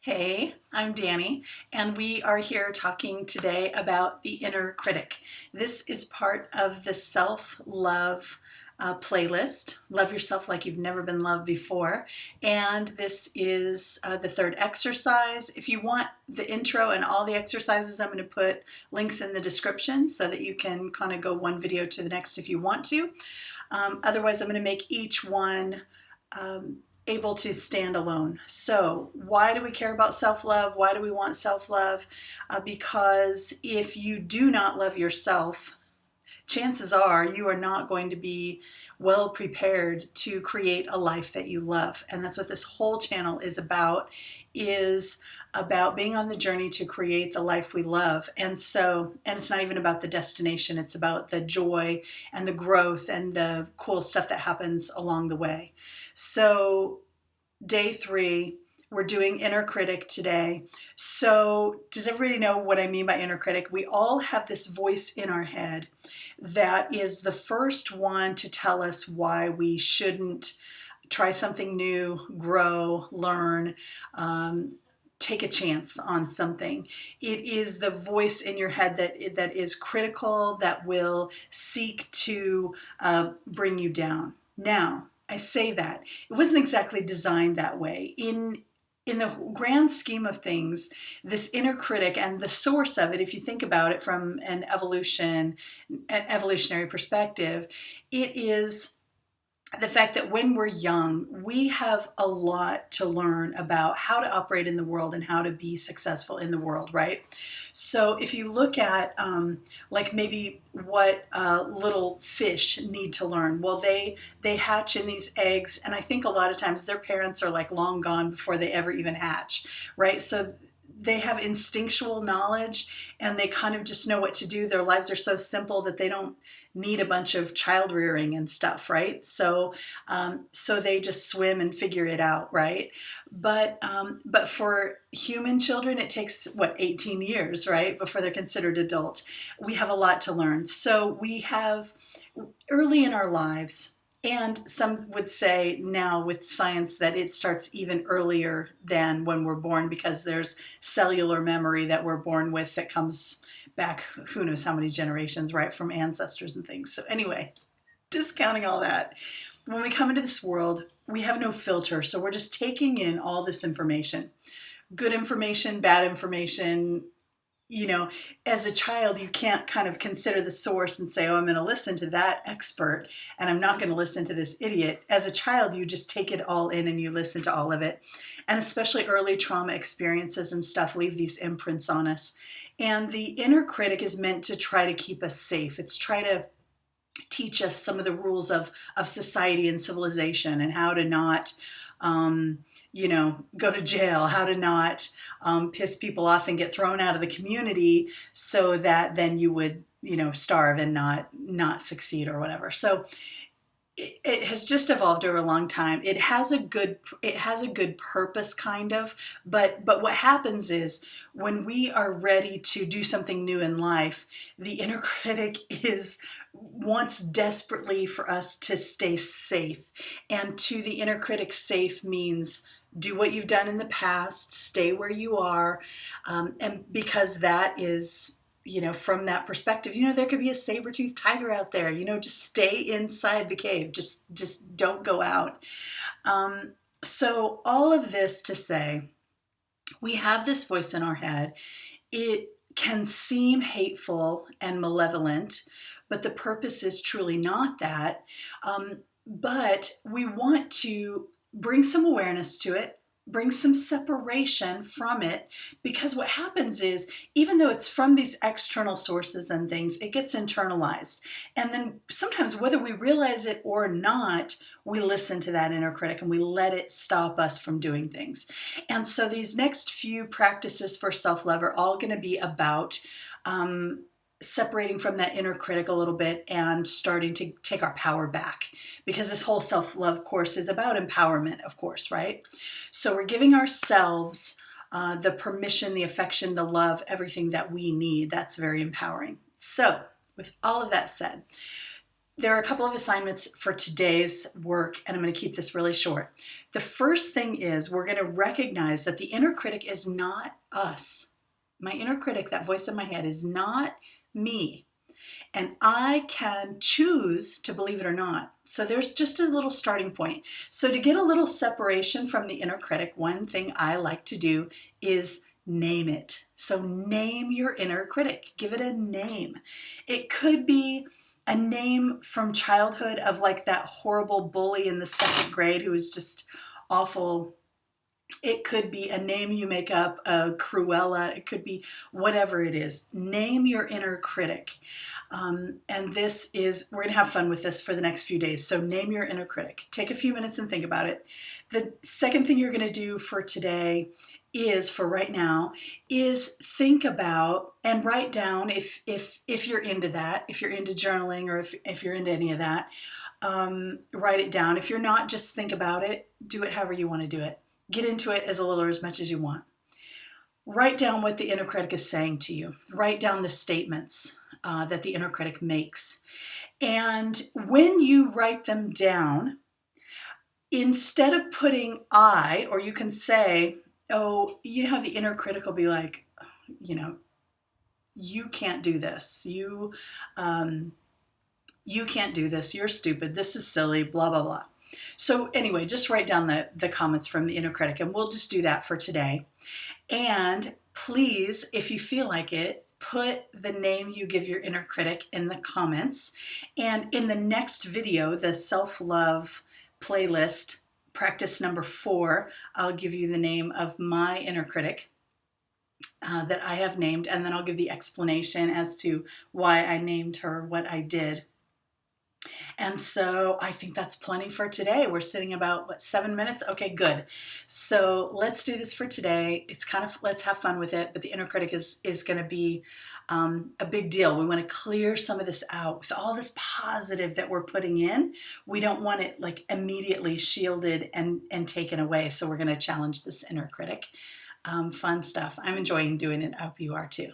Hey, I'm Danny, and we are here talking today about the inner critic. This is part of the self-love playlist, Love Yourself Like You've Never Been Loved Before. And this is the third exercise. If you want the intro and all the exercises, I'm going to put links in the description so that you can kind of go one video to the next if you want to. Otherwise, I'm going to make each one able to stand alone. So why do we care about self-love? Why do we want self-love? Because if you do not love yourself, chances are you are not going to be well prepared to create a life that you love. And that's what this whole channel is about being on the journey to create the life we love. And it's not even about the destination, it's about the joy and the growth and the cool stuff that happens along the way. So day 3, we're doing inner critic today. So does everybody know what I mean by inner critic? We all have this voice in our head that is the first one to tell us why we shouldn't try something new, grow, learn, take a chance on something. It is the voice in your head that is critical, that will seek to bring you down. Now, I say that it wasn't exactly designed that way. In the grand scheme of things, this inner critic and the source of it, if you think about it from an evolutionary perspective, it is the fact that when we're young, we have a lot to learn about how to operate in the world and how to be successful in the world, right? So if you look at like maybe what little fish need to learn, well, they hatch in these eggs, and I think a lot of times their parents are like long gone before they ever even hatch, right? So they have instinctual knowledge and they kind of just know what to do. Their lives are so simple that they don't need a bunch of child rearing and stuff, right? So they just swim and figure it out, right? But for human children, it takes 18 years, right, before they're considered adult. We have a lot to learn. So we have early in our lives. And some would say now with science that it starts even earlier than when we're born, because there's cellular memory that we're born with that comes back who knows how many generations, right, from ancestors and things. So anyway, discounting all that, when we come into this world, we have no filter. So we're just taking in all this information, good information, bad information. You know, as a child, you can't kind of consider the source and say, oh, I'm going to listen to that expert and I'm not going to listen to this idiot. As a child, you just take it all in and you listen to all of it. And especially early trauma experiences and stuff leave these imprints on us. And the inner critic is meant to try to keep us safe. It's try to teach us some of the rules of society and civilization and how to not, go to jail, how to not piss people off and get thrown out of the community so that then you would, starve and not succeed or whatever. So it has just evolved over a long time. It has a good purpose, kind of, but what happens is when we are ready to do something new in life, the inner critic wants desperately for us to stay safe. And to the inner critic, safe means do what you've done in the past, stay where you are, and because that is, from that perspective, there could be a saber-toothed tiger out there, just stay inside the cave, just don't go out. So all of this to say, we have this voice in our head. It can seem hateful and malevolent, but the purpose is truly not that. But we want to bring some awareness to it, bring some separation from it, because what happens is, even though it's from these external sources and things, it gets internalized. And then sometimes, whether we realize it or not, we listen to that inner critic and we let it stop us from doing things. And so these next few practices for self-love are all going to be about separating from that inner critic a little bit and starting to take our power back, because this whole self-love course is about empowerment, of course, right? So we're giving ourselves the permission, the affection, the love, everything that we need. That's very empowering. So with all of that said, there are a couple of assignments for today's work, and I'm going to keep this really short. The first thing is we're going to recognize that the inner critic is not us. My inner critic, that voice in my head, is not me. And I can choose to believe it or not. So there's just a little starting point. So to get a little separation from the inner critic, one thing I like to do is name it. So name your inner critic. Give it a name. It could be a name from childhood of like that horrible bully in the second grade who was just awful. It could be a name you make up, a Cruella. It could be whatever it is. Name your inner critic. And this is, we're going to have fun with this for the next few days. So name your inner critic. Take a few minutes and think about it. The second thing you're going to do for today is, for right now, is think about and write down, if you're into that, if you're into journaling, or if you're into any of that, write it down. If you're not, just think about it. Do it however you want to do it. Get into it as little or as much as you want. Write down what the inner critic is saying to you. Write down the statements that the inner critic makes. And when you write them down, instead of putting I, or you can say, oh, you know how the inner critic will be like, you know, you can't do this. You can't do this. You're stupid. This is silly, blah, blah, blah. So anyway, just write down the comments from the inner critic, and we'll just do that for today. And please, if you feel like it, put the name you give your inner critic in the comments. And in the next video, the self-love playlist, practice number 4, I'll give you the name of my inner critic that I have named, and then I'll give the explanation as to why I named her what I did. And so I think that's plenty for today. We're sitting about, 7 minutes? Okay, good. So let's do this for today. It's kind of, let's have fun with it, but the inner critic is going to be a big deal. We want to clear some of this out with all this positive that we're putting in. We don't want it like immediately shielded and taken away. So we're going to challenge this inner critic. Fun stuff. I'm enjoying doing it. I hope you are too.